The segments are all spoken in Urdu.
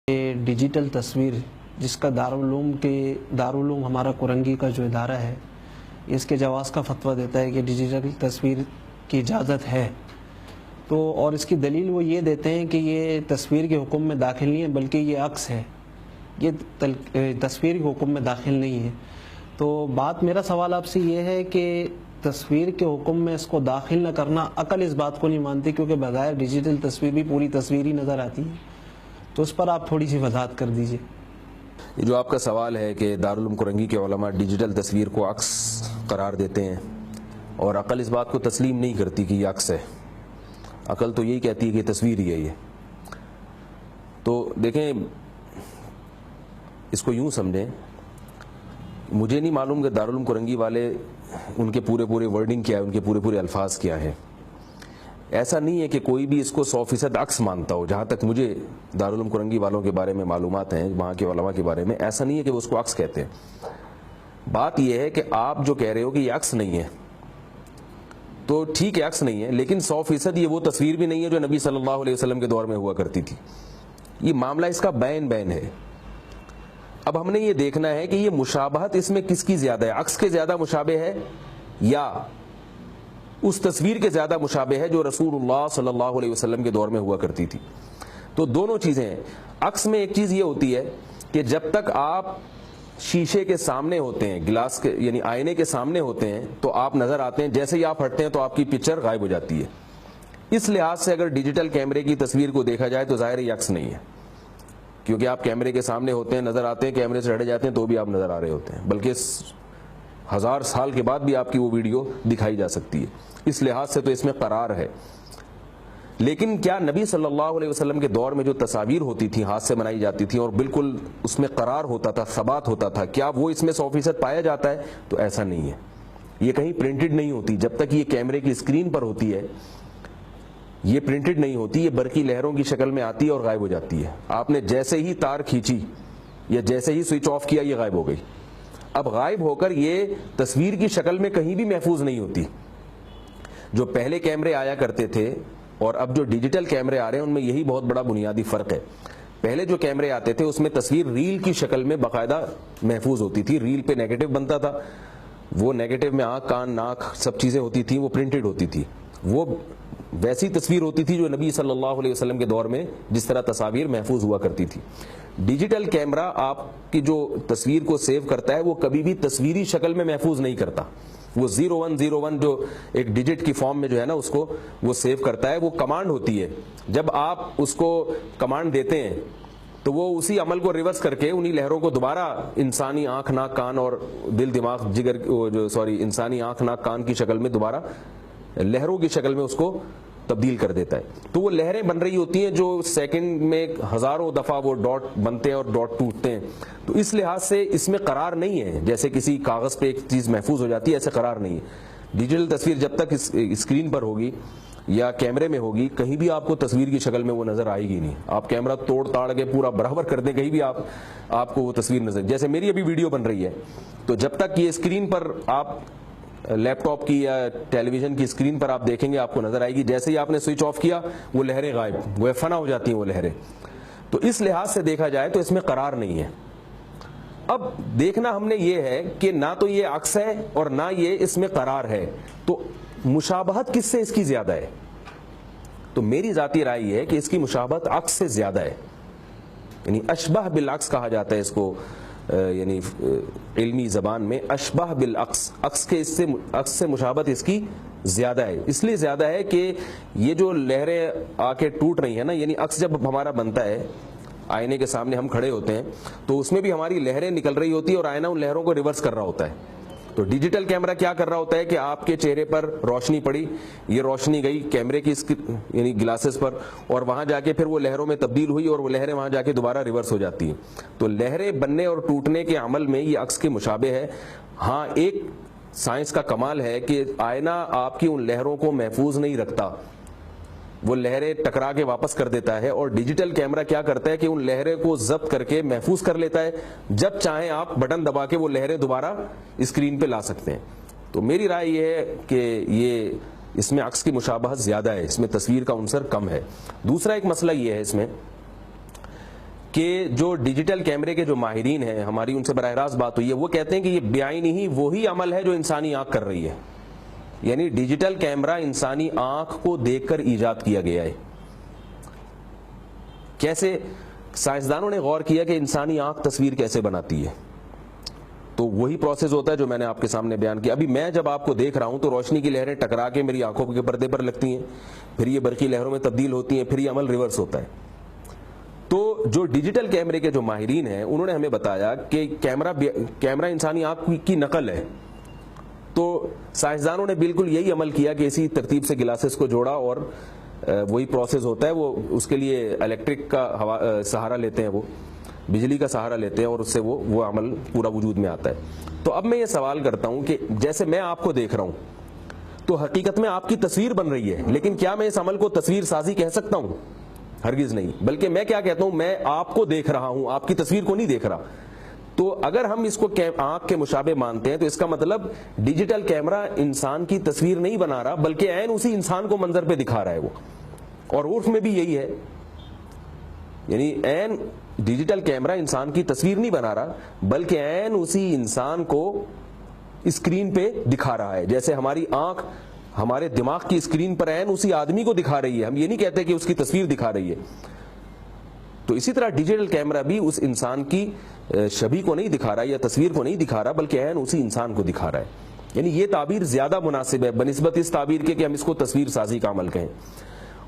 ڈیجیٹل تصویر جس کا دارالعلوم ہمارا کرنگی کا جو ادارہ ہے اس کے جواز کا فتویٰ دیتا ہے کہ ڈیجیٹل تصویر کی اجازت ہے، تو اور اس کی دلیل وہ یہ دیتے ہیں کہ یہ تصویر کے حکم میں داخل نہیں ہے بلکہ یہ عکس ہے، یہ تصویر کے حکم میں داخل نہیں ہے۔ تو میرا سوال آپ سے یہ ہے کہ تصویر کے حکم میں اس کو داخل نہ کرنا، عقل اس بات کو نہیں مانتی کیونکہ بظاہر ڈیجیٹل تصویر بھی پوری تصویر ہی نظر آتی ہے، تو اس پر آپ تھوڑی سی وضاحت کر دیجئے۔ یہ جو آپ کا سوال ہے کہ دارالعلوم کرنگی کے علماء ڈیجیٹل تصویر کو عکس قرار دیتے ہیں اور عقل اس بات کو تسلیم نہیں کرتی کہ یہ عکس ہے، عقل تو یہی کہتی ہے کہ تصویر ہی ہے یہ۔ تو دیکھیں، اس کو یوں سمجھیں، مجھے نہیں معلوم کہ دارالعلوم کرنگی والے ان کے پورے ورڈنگ کیا ہے، ان کے پورے الفاظ کیا ہیں۔ ایسا نہیں ہے کہ کوئی بھی اس کو 100% عکس مانتا ہو، جہاں تک مجھے دارالعلوم کرنگی والوں کے بارے میں معلومات ہیں، وہاں کے علماء کے بارے میں، ایسا نہیں ہے کہ وہ اس کو عکس کہتے ہیں۔ بات یہ ہے کہ آپ جو کہہ رہے ہو کہ یہ عکس نہیں ہے، تو ٹھیک ہے عکس نہیں ہے، لیکن 100% یہ وہ تصویر بھی نہیں ہے جو نبی صلی اللہ علیہ وسلم کے دور میں ہوا کرتی تھی۔ یہ معاملہ اس کا بین ہے۔ اب ہم نے یہ دیکھنا ہے کہ یہ مشابہت اس میں کس کی زیادہ ہے، عکس کے زیادہ مشابہ ہے یا اس تصویر کے زیادہ مشابہ ہے جو رسول اللہ صلی اللہ علیہ وسلم کے دور میں ہوا کرتی تھی۔ تو دونوں چیزیں ہیں۔ عکس میں ایک چیز یہ ہوتی ہے کہ جب تک آپ شیشے کے سامنے ہوتے ہیں، گلاس کے یعنی آئینے کے سامنے ہوتے ہیں، تو آپ نظر آتے ہیں، جیسے ہی آپ ہٹتے ہیں تو آپ کی پکچر غائب ہو جاتی ہے۔ اس لحاظ سے اگر ڈیجیٹل کیمرے کی تصویر کو دیکھا جائے تو ظاہر یہ عکس نہیں ہے، کیونکہ آپ کیمرے کے سامنے ہوتے ہیں، نظر آتے ہیں، کیمرے سے ہٹے جاتے ہیں تو بھی آپ نظر آ رہے ہوتے ہیں، بلکہ 1000 سال کے بعد بھی آپ کی وہ ویڈیو دکھائی جا سکتی ہے۔ اس لحاظ سے تو اس میں قرار ہے۔ لیکن کیا نبی صلی اللہ علیہ وسلم کے دور میں جو تصاویر ہوتی تھی، ہاتھ سے بنائی جاتی تھی اور بالکل اس میں قرار ہوتا تھا، ثبات ہوتا تھا، کیا وہ اس میں 100% پایا جاتا ہے؟ تو ایسا نہیں ہے۔ یہ کہیں پرنٹڈ نہیں ہوتی، جب تک یہ کیمرے کی اسکرین پر ہوتی ہے یہ پرنٹڈ نہیں ہوتی، یہ برقی لہروں کی شکل میں آتی ہے اور غائب ہو جاتی ہے۔ آپ نے جیسے ہی تار کھینچی یا جیسے ہی سوئچ آف کیا یہ غائب ہو گئی۔ اب غائب ہو کر یہ تصویر کی شکل میں کہیں بھی محفوظ نہیں ہوتی۔ جو پہلے کیمرے آیا کرتے تھے اور اب جو ڈیجیٹل کیمرے آ رہے ہیں ان میں یہی بہت بڑا بنیادی فرق ہے۔ پہلے جو کیمرے آتے تھے اس میں تصویر ریل کی شکل میں باقاعدہ محفوظ ہوتی تھی، ریل پہ نیگیٹو بنتا تھا، وہ نیگیٹو میں آنکھ، کان، ناک سب چیزیں ہوتی تھیں، وہ پرنٹڈ ہوتی تھی، وہ ویسی تصویر ہوتی تھی جو نبی صلی اللہ علیہ وسلم کے دور میں جس طرح تصاویر محفوظ ہوا کرتی تھی۔ ڈیجیٹل کیمرہ آپ کی جو تصویر کو سیو کرتا ہے وہ کبھی بھی تصویری شکل میں محفوظ نہیں کرتا، وہ 0101 جو ایک ڈیجٹ کی فارم میں جو ہے نا اس کو وہ سیو کرتا ہے، وہ کمانڈ ہوتی ہے۔ جب آپ اس کو کمانڈ دیتے ہیں تو وہ اسی عمل کو ریورس کر کے انہی لہروں کو دوبارہ انسانی آنکھ، ناک، کان اور دل، دماغ، جگر انسانی آنکھ، ناک، کان کی شکل میں دوبارہ لہروں کی شکل میں اس کو تبدیل کر دیتا ہے۔ تو وہ لہریں بن رہی ہوتی ہیں جو سیکنڈ میں ہزاروں دفعہ وہ ڈاٹ بنتے ہیں اور ڈاٹ ٹوٹتے ہیں۔ تو اس لحاظ سے اس میں قرار نہیں ہے، جیسے کسی کاغذ پہ ایک چیز محفوظ ہو جاتی ہے ایسے قرار نہیں ہے۔ ڈیجیٹل تصویر جب تک اسکرین پر ہوگی یا کیمرے میں ہوگی کہیں بھی آپ کو تصویر کی شکل میں وہ نظر آئے گی نہیں۔ آپ کیمرہ توڑ تاڑ کے پورا برابر کر دیں، کہیں بھی آپ کو وہ تصویر نظر، جیسے میری ابھی ویڈیو بن رہی ہے، تو جب تک یہ اسکرین پر آپ لیپ ٹاپ کی یا ٹیلی ویژن کی اسکرین پر آپ دیکھیں گے آپ کو نظر آئے گی، جیسے ہی آپ نے سوئچ آف کیا وہ لہریں غائب، وہ فنا ہو جاتی ہیں وہ لہریں۔ تو اس لحاظ سے دیکھا جائے تو اس میں قرار نہیں ہے۔ اب دیکھنا ہم نے یہ ہے کہ نہ تو یہ عکس ہے اور نہ یہ اس میں قرار ہے، تو مشابہت کس سے اس کی زیادہ ہے؟ تو میری ذاتی رائے یہ ہے کہ اس کی مشابہت عکس سے زیادہ ہے، یعنی اشبہ بالعکس کہا جاتا ہے اس کو، یعنی علمی زبان میں اشبہ بالعکس، عکس سے مشابہت اس کی زیادہ ہے۔ اس لیے زیادہ ہے کہ یہ جو لہریں آ کے ٹوٹ رہی ہیں نا، یعنی عکس جب ہمارا بنتا ہے، آئینے کے سامنے ہم کھڑے ہوتے ہیں تو اس میں بھی ہماری لہریں نکل رہی ہوتی ہیں اور آئینہ ان لہروں کو ریورس کر رہا ہوتا ہے۔ تو ڈیجیٹل کیمرہ کیا کر رہا ہوتا ہے کہ آپ کے چہرے پر روشنی پڑی، یہ روشنی گئی کیمرے کی یعنی گلاسز پر، اور وہاں جا کے پھر وہ لہروں میں تبدیل ہوئی اور وہ لہریں وہاں جا کے دوبارہ ریورس ہو جاتی ہیں۔ تو لہریں بننے اور ٹوٹنے کے عمل میں یہ عکس کے مشابہ ہے۔ ہاں، ایک سائنس کا کمال ہے کہ آئینہ آپ کی ان لہروں کو محفوظ نہیں رکھتا، وہ لہریں ٹکرا کے واپس کر دیتا ہے، اور ڈیجیٹل کیمرہ کیا کرتا ہے کہ ان لہریں کو ضبط کر کے محفوظ کر لیتا ہے، جب چاہیں آپ بٹن دبا کے وہ لہریں دوبارہ اسکرین پہ لا سکتے ہیں۔ تو میری رائے یہ ہے کہ یہ اس میں عکس کی مشابہت زیادہ ہے، اس میں تصویر کا عنصر کم ہے۔ دوسرا ایک مسئلہ یہ ہے اس میں کہ جو ڈیجیٹل کیمرے کے جو ماہرین ہیں، ہماری ان سے براہ راست بات ہوئی ہے، وہ کہتے ہیں کہ یہ بعین ہی وہی عمل ہے جو انسانی آنکھ کر رہی ہے. یعنی ڈیجیٹل کیمرہ انسانی آنکھ کو دیکھ کر ایجاد کیا گیا ہے. کیسے؟ سائنسدانوں نے غور کیا کہ انسانی آنکھ تصویر کیسے بناتی ہے، تو وہی پروسیس ہوتا ہے جو میں نے آپ کے سامنے بیان کیا. ابھی میں جب آپ کو دیکھ رہا ہوں تو روشنی کی لہریں ٹکرا کے میری آنکھوں کے پردے پر لگتی ہیں، پھر یہ برقی لہروں میں تبدیل ہوتی ہیں، پھر یہ عمل ریورس ہوتا ہے. تو جو ڈیجیٹل کیمرے کے جو ماہرین ہیں انہوں نے ہمیں بتایا کہ کیمرہ انسانی آنکھ کی نقل ہے. تو سائنسدانوں نے بالکل یہی عمل کیا کہ اسی ترتیب سے گلاسز کو جوڑا، اور وہی پروسیس ہوتا ہے. وہ اس کے لیے الیکٹرک کا سہارا لیتے ہیں، وہ بجلی کا سہارا لیتے ہیں، اور اس سے وہ عمل پورا وجود میں آتا ہے. تو اب میں یہ سوال کرتا ہوں کہ جیسے میں آپ کو دیکھ رہا ہوں تو حقیقت میں آپ کی تصویر بن رہی ہے، لیکن کیا میں اس عمل کو تصویر سازی کہہ سکتا ہوں؟ ہرگز نہیں. بلکہ میں کیا کہتا ہوں، میں آپ کو دیکھ رہا ہوں، آپ کی تصویر کو نہیں دیکھ رہا. تو اگر ہم اس کو آنکھ کے مشابہ مانتے ہیں تو اس کا مطلب ڈیجیٹل کیمرہ انسان کی تصویر نہیں بنا رہا، بلکہ عین اسی انسان کو منظر پہ دکھا رہا ہے وہ. اور عرف میں بھی یہی ہے، یعنی عین ڈیجیٹل کیمرہ انسان کی تصویر نہیں بنا رہا، بلکہ عین اسی انسان کو اسکرین پہ دکھا رہا ہے. جیسے ہماری آنکھ ہمارے دماغ کی اسکرین پر عین اسی آدمی کو دکھا رہی ہے، ہم یہ نہیں کہتے کہ اس کی تصویر دکھا رہی ہے. تو اسی طرح ڈیجیٹل کیمرہ بھی اس انسان کی شبیہ کو نہیں دکھا رہا یا تصویر کو نہیں دکھا رہا، بلکہ عین اسی انسان کو دکھا رہا ہے. یعنی یہ تعبیر زیادہ مناسب ہے بنسبت اس تعبیر کے کہ ہم اس کو تصویر سازی کا عمل کہیں.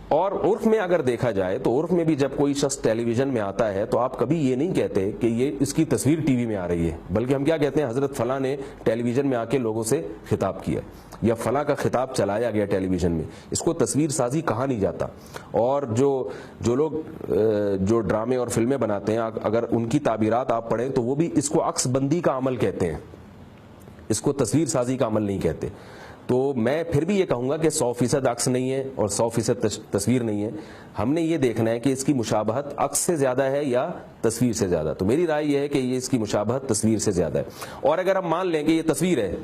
اور عرف میں اگر دیکھا جائے تو عرف میں بھی جب کوئی شخص ٹیلی ویژن میں آتا ہے تو آپ کبھی یہ نہیں کہتے کہ یہ اس کی تصویر ٹی وی میں آ رہی ہے، بلکہ ہم کیا کہتے ہیں، حضرت فلاں نے ٹیلی ویژن میں آ کے لوگوں سے خطاب کیا، یا فلاں کا خطاب چلایا گیا ٹیلی ویژن میں. اس کو تصویر سازی کہا نہیں جاتا. اور جو لوگ جو ڈرامے اور فلمیں بناتے ہیں، اگر ان کی تعبیرات آپ پڑھیں تو وہ بھی اس کو عکس بندی کا عمل کہتے ہیں، اس کو تصویر سازی کا عمل نہیں کہتے. تو میں پھر بھی یہ کہوں گا کہ 100% عکس نہیں ہے اور 100% تصویر نہیں ہے. ہم نے یہ دیکھنا ہے کہ اس کی مشابہت عکس سے زیادہ ہے یا تصویر سے زیادہ. تو میری رائے یہ ہے کہ یہ اس کی مشابہت تصویر سے زیادہ ہے. اور اگر ہم مان لیں کہ یہ تصویر ہے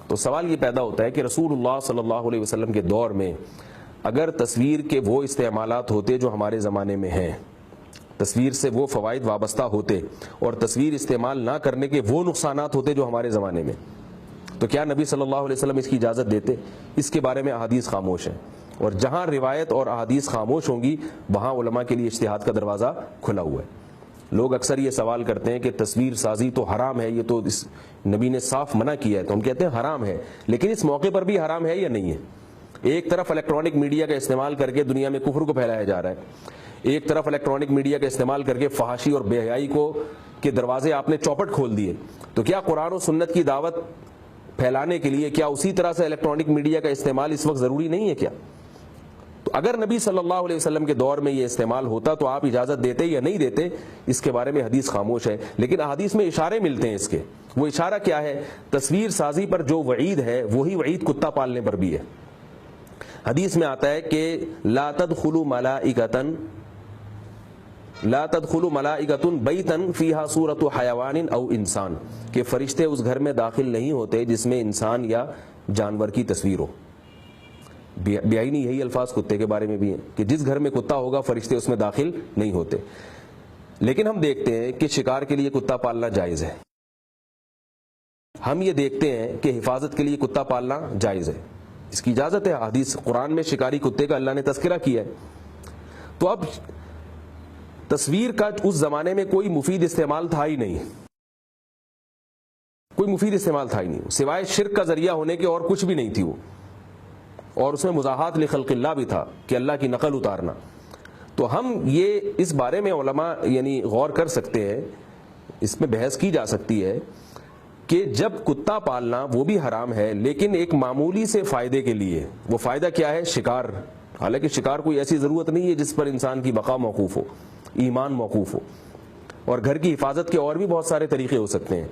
تو سوال یہ پیدا ہوتا ہے کہ رسول اللہ صلی اللہ علیہ وسلم کے دور میں اگر تصویر کے وہ استعمالات ہوتے جو ہمارے زمانے میں ہیں، تصویر سے وہ فوائد وابستہ ہوتے اور تصویر استعمال نہ کرنے کے وہ نقصانات ہوتے جو ہمارے زمانے میں، تو کیا نبی صلی اللہ علیہ وسلم اس کی اجازت دیتے؟ اس کے بارے میں احادیث خاموش ہیں. اور جہاں روایت اور احادیث خاموش ہوں گی وہاں علماء کے لیے اجتہاد کا دروازہ کھلا ہوا ہے. لوگ اکثر یہ سوال کرتے ہیں کہ تصویر سازی تو حرام ہے، یہ تو نبی نے صاف منع کیا ہے، تو ہم کہتے ہیں حرام ہے، لیکن اس موقع پر بھی حرام ہے یا نہیں ہے؟ ایک طرف الیکٹرانک میڈیا کا استعمال کر کے دنیا میں کفر کو پھیلایا جا رہا ہے، ایک طرف الیکٹرانک میڈیا کا استعمال کر کے فحاشی اور بے حیائی کے دروازے آپ نے چوپٹ کھول دیے. تو کیا قرآن و سنت کی دعوت پھیلانے کے لیے کیا اسی طرح سے الیکٹرانک میڈیا کا استعمال اس وقت ضروری نہیں ہے کیا؟ تو اگر نبی صلی اللہ علیہ وسلم کے دور میں یہ استعمال ہوتا تو آپ اجازت دیتے یا نہیں دیتے؟ اس کے بارے میں حدیث خاموش ہے. لیکن احادیث میں اشارے ملتے ہیں اس کے. وہ اشارہ کیا ہے؟ تصویر سازی پر جو وعید ہے وہی وعید کتا پالنے پر بھی ہے. حدیث میں آتا ہے کہ لا تدخلوا ملائکۃ بیتا فیہا صورت حیوان او انسان، کہ فرشتے اس گھر میں داخل نہیں ہوتے جس میں انسان یا جانور کی تصویر ہو. بیائی یہی الفاظ کتے کے بارے میں بھی ہیں کہ جس گھر میں کتا ہوگا فرشتے اس میں داخل نہیں ہوتے. لیکن ہم دیکھتے ہیں کہ شکار کے لیے کتا پالنا جائز ہے. ہم یہ دیکھتے ہیں کہ حفاظت کے لیے کتا پالنا جائز ہے، اس کی اجازت ہے. حدیث قرآن میں شکاری کتے کا اللہ نے تذکرہ کیا ہے. تو اب تصویر کا اس زمانے میں کوئی مفید استعمال تھا ہی نہیں، کوئی مفید استعمال تھا ہی نہیں، سوائے شرک کا ذریعہ ہونے کے اور کچھ بھی نہیں تھی وہ. اور اس میں مزاحات لخلق اللہ بھی تھا کہ اللہ کی نقل اتارنا. تو ہم یہ اس بارے میں علماء یعنی غور کر سکتے ہیں، اس میں بحث کی جا سکتی ہے کہ جب کتا پالنا وہ بھی حرام ہے لیکن ایک معمولی سے فائدے کے لیے، وہ فائدہ کیا ہے؟ شکار. حالانکہ شکار کوئی ایسی ضرورت نہیں ہے جس پر انسان کی بقا موقوف ہو، ایمان موقوف ہو، اور گھر کی حفاظت کے اور بھی بہت سارے طریقے ہو سکتے ہیں.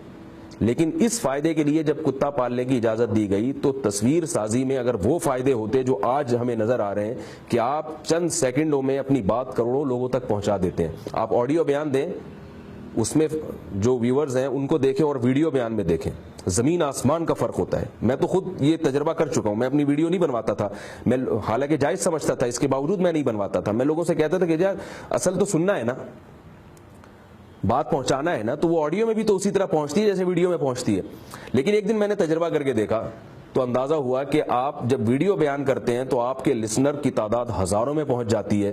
لیکن اس فائدے کے لیے جب کتا پالنے کی اجازت دی گئی تو تصویر سازی میں اگر وہ فائدے ہوتے جو آج ہمیں نظر آ رہے ہیں کہ آپ چند سیکنڈوں میں اپنی بات کروڑوں لوگوں تک پہنچا دیتے ہیں. آپ آڈیو بیان دیں، اس میں جو ویورز ہیں ان کو دیکھیں اور ویڈیو بیان میں دیکھیں، زمین آسمان کا فرق ہوتا ہے. میں تو خود یہ تجربہ کر چکا ہوں. میں اپنی ویڈیو نہیں بنواتا تھا، میں حالانکہ جائز سمجھتا تھا، اس کے باوجود میں نہیں بنواتا تھا. میں لوگوں سے کہتا تھا کہ یار اصل تو سننا ہے نا، بات پہنچانا ہے نا تو وہ آڈیو میں بھی تو اسی طرح پہنچتی ہے جیسے ویڈیو میں پہنچتی ہے. لیکن ایک دن میں نے تجربہ کر کے دیکھا تو اندازہ ہوا کہ آپ جب ویڈیو بیان کرتے ہیں تو آپ کے لسنر کی تعداد ہزاروں میں پہنچ جاتی ہے,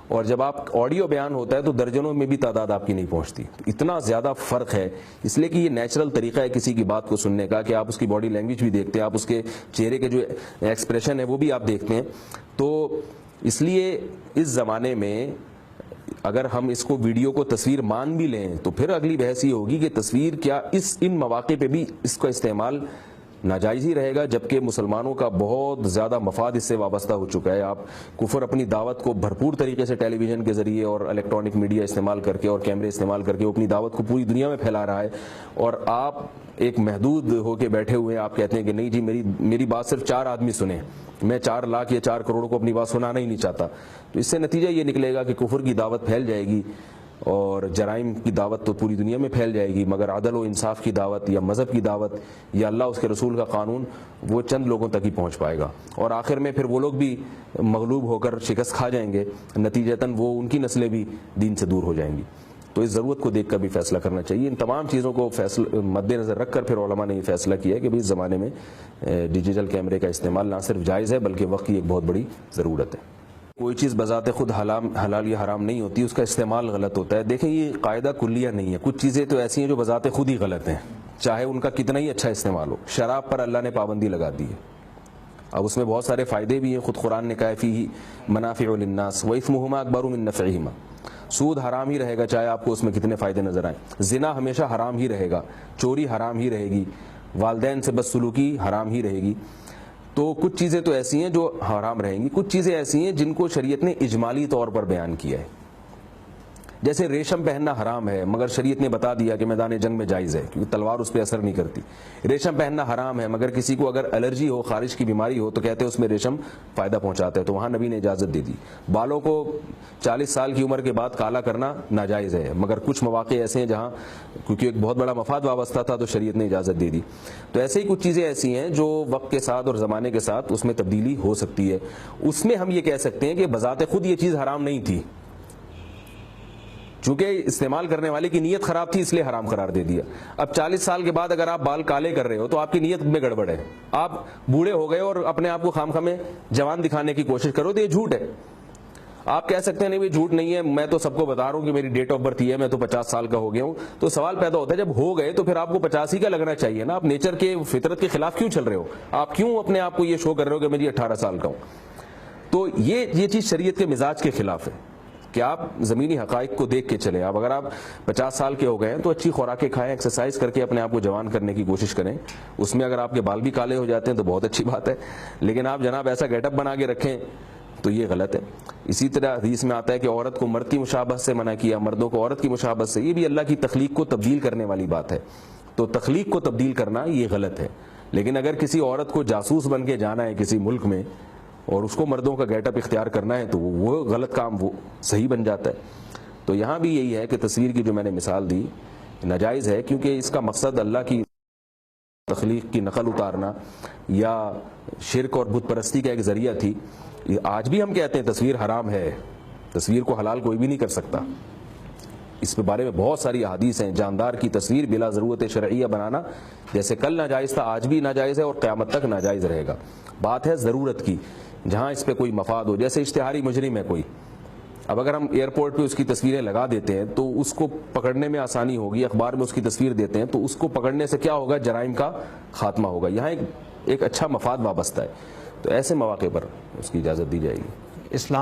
اور جب آپ آڈیو بیان ہوتا ہے تو درجنوں میں بھی تعداد آپ کی نہیں پہنچتی. اتنا زیادہ فرق ہے, اس لیے کہ یہ نیچرل طریقہ ہے کسی کی بات کو سننے کا کہ آپ اس کی باڈی لینگویج بھی دیکھتے ہیں, آپ اس کے چہرے کے جو ایکسپریشن ہے وہ بھی آپ دیکھتے ہیں. تو اس لیے اس زمانے میں اگر ہم اس کو ویڈیو کو تصویر مان بھی لیں تو پھر اگلی بحث یہ ہوگی کہ تصویر کیا ان مواقع پہ بھی اس کا استعمال ناجائز ہی رہے گا, جبکہ مسلمانوں کا بہت زیادہ مفاد اس سے وابستہ ہو چکا ہے. آپ کفر اپنی دعوت کو بھرپور طریقے سے ٹیلی ویژن کے ذریعے اور الیکٹرانک میڈیا استعمال کر کے اور کیمرے استعمال کر کے وہ اپنی دعوت کو پوری دنیا میں پھیلا رہا ہے, اور آپ ایک محدود ہو کے بیٹھے ہوئے ہیں. آپ کہتے ہیں کہ نہیں جی میری بات صرف 4 آدمی سنیں, میں 4 لاکھ یا 4 کروڑ کو اپنی بات سنانا ہی نہیں چاہتا. تو اس سے نتیجہ یہ نکلے گا کہ کفر کی دعوت پھیل جائے گی اور جرائم کی دعوت تو پوری دنیا میں پھیل جائے گی, مگر عدل و انصاف کی دعوت یا مذہب کی دعوت یا اللہ اس کے رسول کا قانون وہ چند لوگوں تک ہی پہنچ پائے گا, اور آخر میں پھر وہ لوگ بھی مغلوب ہو کر شکست کھا جائیں گے, نتیجتاً وہ ان کی نسلیں بھی دین سے دور ہو جائیں گی. تو اس ضرورت کو دیکھ کر بھی فیصلہ کرنا چاہیے. ان تمام چیزوں کو مد نظر رکھ کر پھر علماء نے یہ فیصلہ کیا ہے کہ اس زمانے میں ڈیجیٹل کیمرے کا استعمال نہ صرف جائز ہے بلکہ وقت کی ایک بہت بڑی ضرورت ہے. کوئی چیز بذات خود حلال یا حرام نہیں ہوتی, اس کا استعمال غلط ہوتا ہے. دیکھیں یہ قاعدہ کلیہ نہیں ہے, کچھ چیزیں تو ایسی ہیں جو بذات خود ہی غلط ہیں چاہے ان کا کتنا ہی اچھا استعمال ہو. شراب پر اللہ نے پابندی لگا دی ہے, اب اس میں بہت سارے فائدے بھی ہیں, خود قرآن نے کہا فیہ منافع للناس واسمہما اکبر من نفعہما. سود حرام ہی رہے گا چاہے آپ کو اس میں کتنے فائدے نظر آئیں, زنا ہمیشہ حرام ہی رہے گا, چوری حرام ہی رہے گی, والدین سے بدسلوکی حرام ہی رہے گی. تو کچھ چیزیں تو ایسی ہیں جو حرام رہیں گی, کچھ چیزیں ایسی ہیں جن کو شریعت نے اجمالی طور پر بیان کیا ہے. جیسے ریشم پہننا حرام ہے مگر شریعت نے بتا دیا کہ میدان جنگ میں جائز ہے کیونکہ تلوار اس پہ اثر نہیں کرتی. ریشم پہننا حرام ہے مگر کسی کو اگر الرجی ہو, خارش کی بیماری ہو تو کہتے ہیں اس میں ریشم فائدہ پہنچاتا ہے, تو وہاں نبی نے اجازت دے دی. بالوں کو 40 سال کی عمر کے بعد کالا کرنا ناجائز ہے مگر کچھ مواقع ایسے ہیں جہاں کیونکہ ایک بہت بڑا مفاد وابستہ تھا تو شریعت نے اجازت دے دی. تو ایسے ہی کچھ چیزیں ایسی ہیں جو وقت کے ساتھ اور زمانے کے ساتھ اس میں تبدیلی ہو سکتی ہے. اس میں ہم یہ کہہ سکتے ہیں کہ بذات خود یہ چیز حرام نہیں تھی, چونکہ استعمال کرنے والے کی نیت خراب تھی اس لیے حرام قرار دے دیا. اب 40 سال کے بعد اگر آپ بال کالے کر رہے ہو تو آپ کی نیت میں گڑبڑ ہے, آپ بوڑھے ہو گئے اور اپنے آپ کو خام میں جوان دکھانے کی کوشش کرو تو یہ جھوٹ ہے. آپ کہہ سکتے ہیں نہیں جھوٹ نہیں ہے, میں تو سب کو بتا رہا ہوں کہ میری ڈیٹ آف برتھ ہے, میں تو 50 سال کا ہو گیا ہوں. تو سوال پیدا ہوتا ہے جب ہو گئے تو پھر آپ کو 50 ہی کا لگنا چاہیے نا, آپ نیچر کے فطرت کے خلاف کیوں چل رہے ہو, آپ کیوں اپنے آپ کو یہ شو کر رہے ہو کہ میں 18 سال کا ہوں. تو یہ چیز شریعت کے مزاج کے خلاف ہے کہ آپ زمینی حقائق کو دیکھ کے چلیں. اب اگر آپ 50 سال کے ہو گئے ہیں تو اچھی خوراکیں کھائیں, ایکسرسائز کر کے اپنے آپ کو جوان کرنے کی کوشش کریں. اس میں اگر آپ کے بال بھی کالے ہو جاتے ہیں تو بہت اچھی بات ہے, لیکن آپ جناب ایسا گیٹ اپ بنا کے رکھیں تو یہ غلط ہے. اسی طرح حدیث میں آتا ہے کہ عورت کو مرد کی مشابہت سے منع کیا, مردوں کو عورت کی مشابہت سے. یہ بھی اللہ کی تخلیق کو تبدیل کرنے والی بات ہے, تو تخلیق کو تبدیل کرنا یہ غلط ہے. لیکن اگر کسی عورت کو جاسوس بن کے جانا ہے کسی ملک میں اور اس کو مردوں کا گیٹ اپ اختیار کرنا ہے تو وہ غلط کام وہ صحیح بن جاتا ہے. تو یہاں بھی یہی ہے کہ تصویر کی جو میں نے مثال دی ناجائز ہے کیونکہ اس کا مقصد اللہ کی تخلیق کی نقل اتارنا یا شرک اور بت پرستی کا ایک ذریعہ تھی. آج بھی ہم کہتے ہیں تصویر حرام ہے, تصویر کو حلال کوئی بھی نہیں کر سکتا. اس کے بارے میں بہت ساری احادیث ہیں. جاندار کی تصویر بلا ضرورت شرعیہ بنانا جیسے کل ناجائز تھا آج بھی ناجائز ہے اور قیامت تک ناجائز رہے گا. بات ہے ضرورت کی, جہاں اس پہ کوئی مفاد ہو. جیسے اشتہاری مجرم ہے کوئی, اب اگر ہم ایئرپورٹ پہ اس کی تصویریں لگا دیتے ہیں تو اس کو پکڑنے میں آسانی ہوگی, اخبار میں اس کی تصویر دیتے ہیں تو اس کو پکڑنے سے کیا ہوگا, جرائم کا خاتمہ ہوگا. یہاں ایک اچھا مفاد وابستہ ہے, تو ایسے مواقع پر اس کی اجازت دی جائے گی. اسلام